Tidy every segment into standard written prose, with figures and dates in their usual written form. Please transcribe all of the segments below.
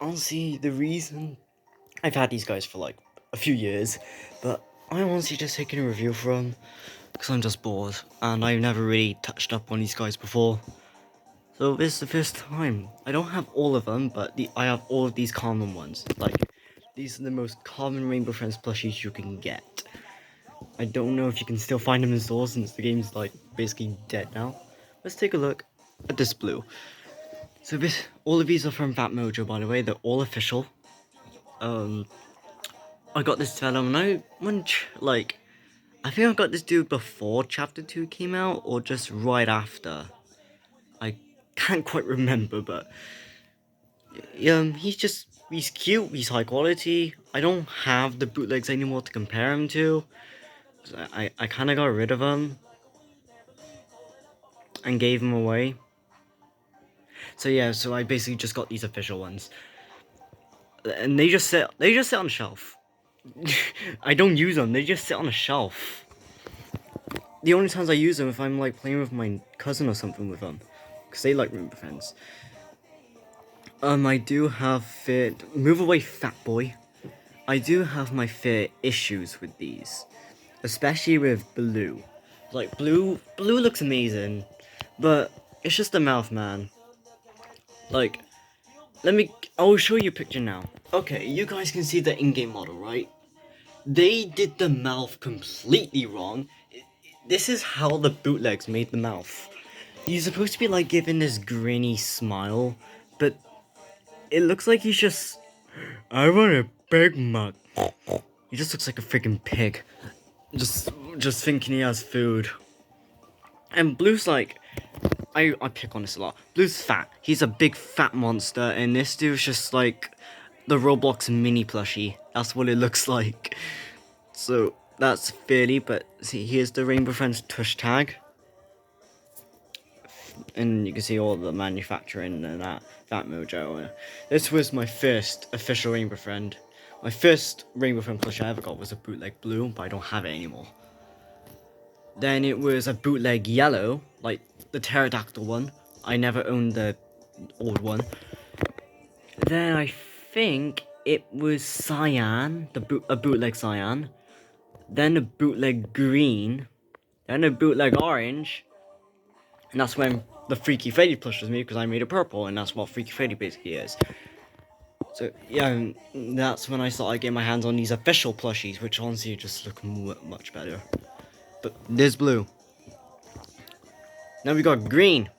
honestly, the reason I've had these guys for like a few years, but I'm honestly just taking a review for them because I'm just bored and I've never really touched up on these guys before. So this is the first time. I don't have all of them, but I have all of these common ones. Like, these are the most common Rainbow Friends plushies you can get. I don't know if you can still find them in stores since the game's like basically dead now. Let's take a look at this blue. So all of these are from Fat Mojo, by the way. They're all official. I got this fella when I think I got this dude before Chapter 2 came out, or just right after. I can't quite remember, but he's cute, he's high quality. I don't have the bootlegs anymore to compare him to. I kind of got rid of them and gave them away. So yeah, so I basically just got these official ones, and they just sit on the shelf. I don't use them; they just sit on a shelf. The only times I use them if I'm like playing with my cousin or something with them, because they like Rainbow Friends. I do have move away, fat boy. I do have my fair issues with these, especially with blue. Like blue looks amazing, but it's just a mouth, man. Like, I'll show you a picture now. Okay, you guys can see the in-game model, right? They did the mouth completely wrong. This is how the bootlegs made the mouth. He's supposed to be like giving this grinny smile, but it looks like he's just, I want a Big Mac. He just looks like a freaking pig. Just thinking he has food. And Blue's like, I pick on this a lot. Blue's fat. He's a big fat monster, and this dude's just like the Roblox mini plushie. That's what it looks like. So that's fairly, but see, here's the Rainbow Friends tush tag. And you can see all the manufacturing and that mojo. This was my first official Rainbow Friend. My first Rainbow Friend plushie I ever got was a bootleg blue, but I don't have it anymore. Then it was a bootleg yellow, like the pterodactyl one. I never owned the old one. Then I think it was cyan, a bootleg cyan. Then a bootleg green. Then a bootleg orange. And that's when the Freaky Freddy plush was made, because I made it purple, and that's what Freaky Freddy basically is. So yeah, that's when I started getting my hands on these official plushies, which honestly just look much better. But there's blue. Now we got green.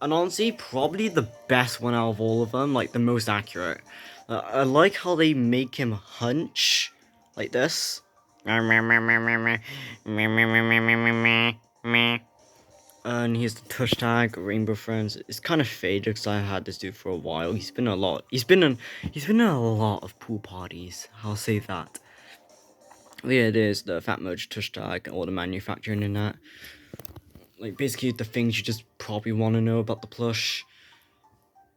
And honestly, probably the best one out of all of them, like the most accurate. I like how they make him hunch, like this. And here's the tush tag, Rainbow Friends. It's kind of faded because I had this dude for a while. He's been in a lot of pool parties. I'll say that. But yeah, there's the Fat Merge tush tag, all the manufacturing in that. Like basically the things you just probably want to know about the plush.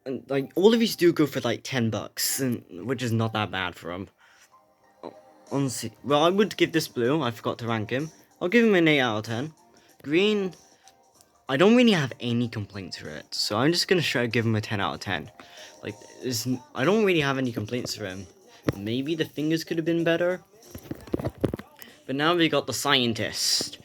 And like all of these do go for like $10, and which is not that bad for them. Honestly, well, I would give this blue. I forgot to rank him. I'll give him an 8 out of 10. Green, I don't really have any complaints for it, so I'm just gonna give him a 10 out of 10. Like, I don't really have any complaints for him. Maybe the fingers could have been better. But now we got the scientist.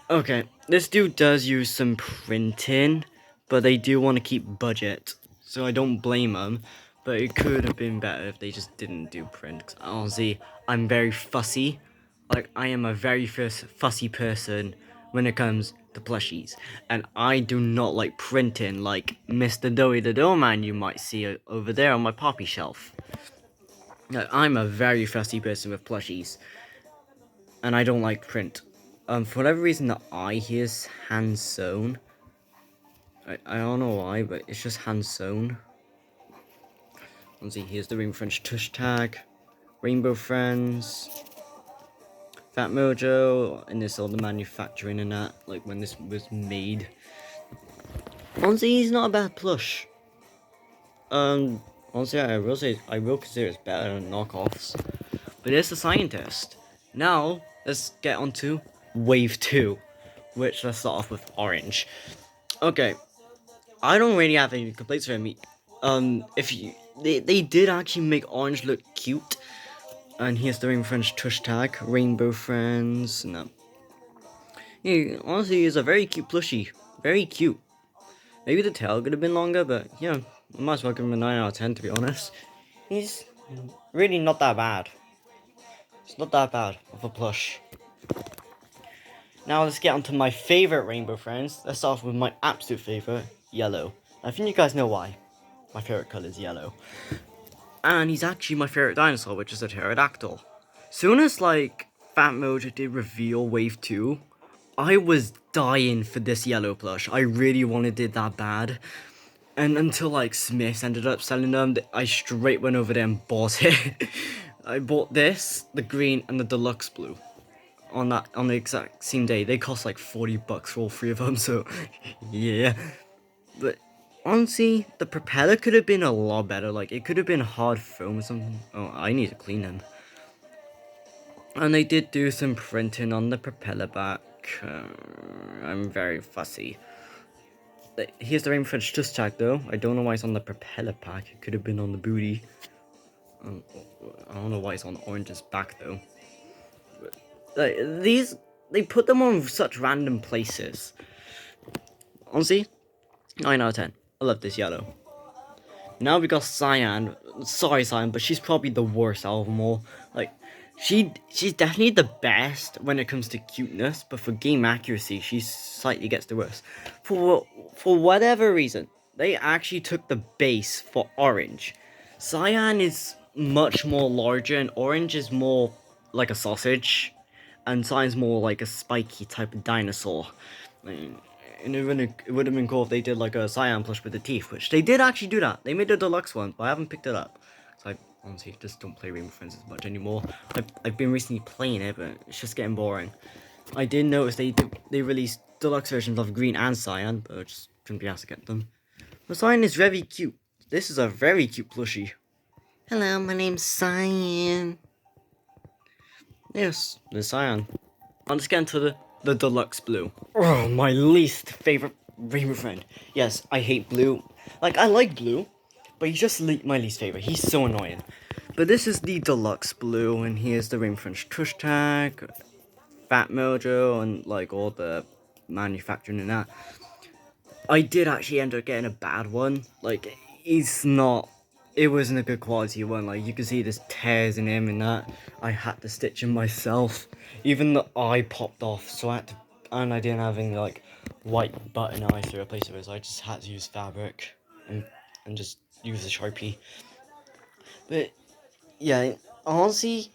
Okay, this dude does use some printing, but they do want to keep budget, so I don't blame them. But it could have been better if they just didn't do print. 'Cause honestly, I'm very fussy. Like, I am a very fussy person when it comes to plushies. And I do not like printing like Mr. Doughy the Dough Man you might see over there on my poppy shelf. Like, I'm a very fussy person with plushies. And I don't like print. For whatever reason, the eye here is hand sewn. I don't know why, but it's just hand sewn. Let's see, here's the Rainbow Friends tush tag, Rainbow Friends, Fat Mojo, and this all the manufacturing and that, like when this was made. Honestly, he's not a bad plush. Honestly, I will consider it's better than knockoffs. But it's the scientist. Now, let's get on to Wave 2, which let's start off with orange. Okay, I don't really have any complaints for him. they did actually make Orange look cute. And here's the Rainbow Friends tush tag, Rainbow Friends. No, he honestly is a very cute plushie, very cute. Maybe the tail could have been longer, but yeah, I might as well give him a 9 out of 10 to be honest. He's really not that bad. It's not that bad of a plush. Now let's get on to my favorite Rainbow Friends. Let's start off with my absolute favorite, yellow. I think you guys know why. My favorite color is yellow. And he's actually my favorite dinosaur, which is a pterodactyl. Soon as like Fat Mojo did reveal Wave 2, I was dying for this yellow plush. I really wanted it that bad. And until like Smiths ended up selling them, I straight went over there and bought it. I bought this, the green, and the deluxe blue. On the exact same day. They cost like $40 for all three of them, so yeah. But honestly, the propeller could have been a lot better. Like it could have been hard foam or something. Oh, I need to clean them. And they did do some printing on the propeller back. I'm very fussy. Here's the Rainbow Friends tush tag though. I don't know why it's on the propeller pack. It could have been on the booty. I don't know why it's on Orange's back though. Like these, they put them on such random places. Honestly, 9 out of 10. I love this yellow. Now we got Cyan. Sorry, Cyan, but she's probably the worst out of them all. Like, she's definitely the best when it comes to cuteness, but for game accuracy, she slightly gets the worst. For whatever reason, they actually took the base for Orange. Cyan is much more larger, and Orange is more like a sausage, and Cyan's more like a spiky type of dinosaur. And it would have been cool if they did like a Cyan plush with the teeth, which they did actually do that. They made a deluxe one, but I haven't picked it up. So I honestly just don't play Rainbow Friends as much anymore. I've been recently playing it, but it's just getting boring. I did notice they released deluxe versions of Green and Cyan, but I just couldn't be asked to get them. But Cyan is very cute. This is a very cute plushie. Hello, my name's Cyan. Yes, the Cyan. Let's get into the deluxe blue. Oh, my least favorite Rainbow Friend. Yes, I hate blue. Like, I like blue, but he's just my least favorite. He's so annoying. But this is the deluxe blue, and here's the Rainbow Friends tush tag, Fat Mojo, and like all the manufacturing and that. I did actually end up getting a bad one. Like, it wasn't a good quality one. Like, you can see there's tears in him and that. I had to stitch him myself. Even the eye popped off, so and I didn't have any like white button eyes to replace it with, so I just had to use fabric and just use a Sharpie. But yeah, honestly,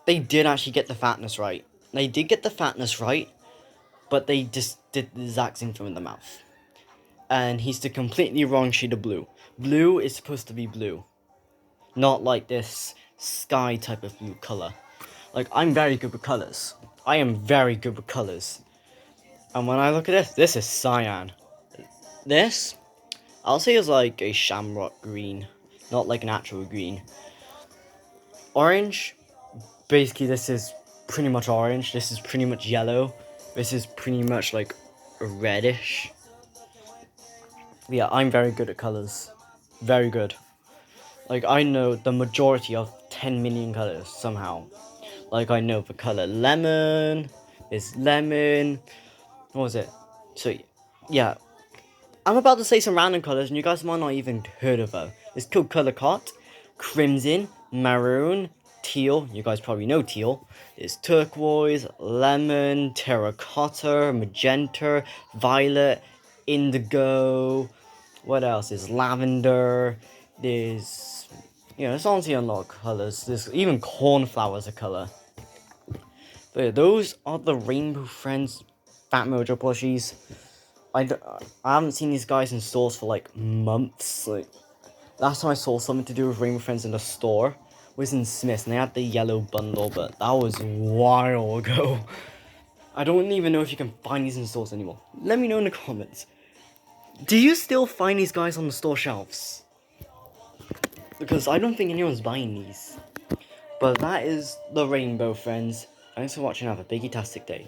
they did actually get the fatness right. They did get the fatness right, but they just did the exact same thing with the mouth. And he's the completely wrong shade of blue. Blue is supposed to be blue, not like this sky type of blue color. Like, I'm very good with colors. I am very good with colors. And when I look at this is cyan. This, I'll say is like a shamrock green, not like an actual green. Orange, basically this is pretty much orange. This is pretty much yellow. This is pretty much like reddish. Yeah, I'm very good at colors. Very good. Like, I know the majority of 10 million colors somehow. Like, I know the color lemon, is lemon, what was it? So, yeah. I'm about to say some random colors, and you guys might not even heard of them. It's called Color Cot, Crimson, Maroon, Teal. You guys probably know Teal. There's Turquoise, Lemon, Terracotta, Magenta, Violet, Indigo. What else? There's Lavender. There's... there's honestly a lot of colors. There's even cornflowers a color. But yeah, those are the Rainbow Friends Fat Mojo plushies. I haven't seen these guys in stores for like months. Like, last time I saw something to do with Rainbow Friends in the store was in Smith's, and they had the yellow bundle, but that was a while ago. I don't even know if you can find these in stores anymore. Let me know in the comments. Do you still find these guys on the store shelves? Because I don't think anyone's buying these. But that is the Rainbow Friends. Thanks for watching. Have a biggy-tastic day.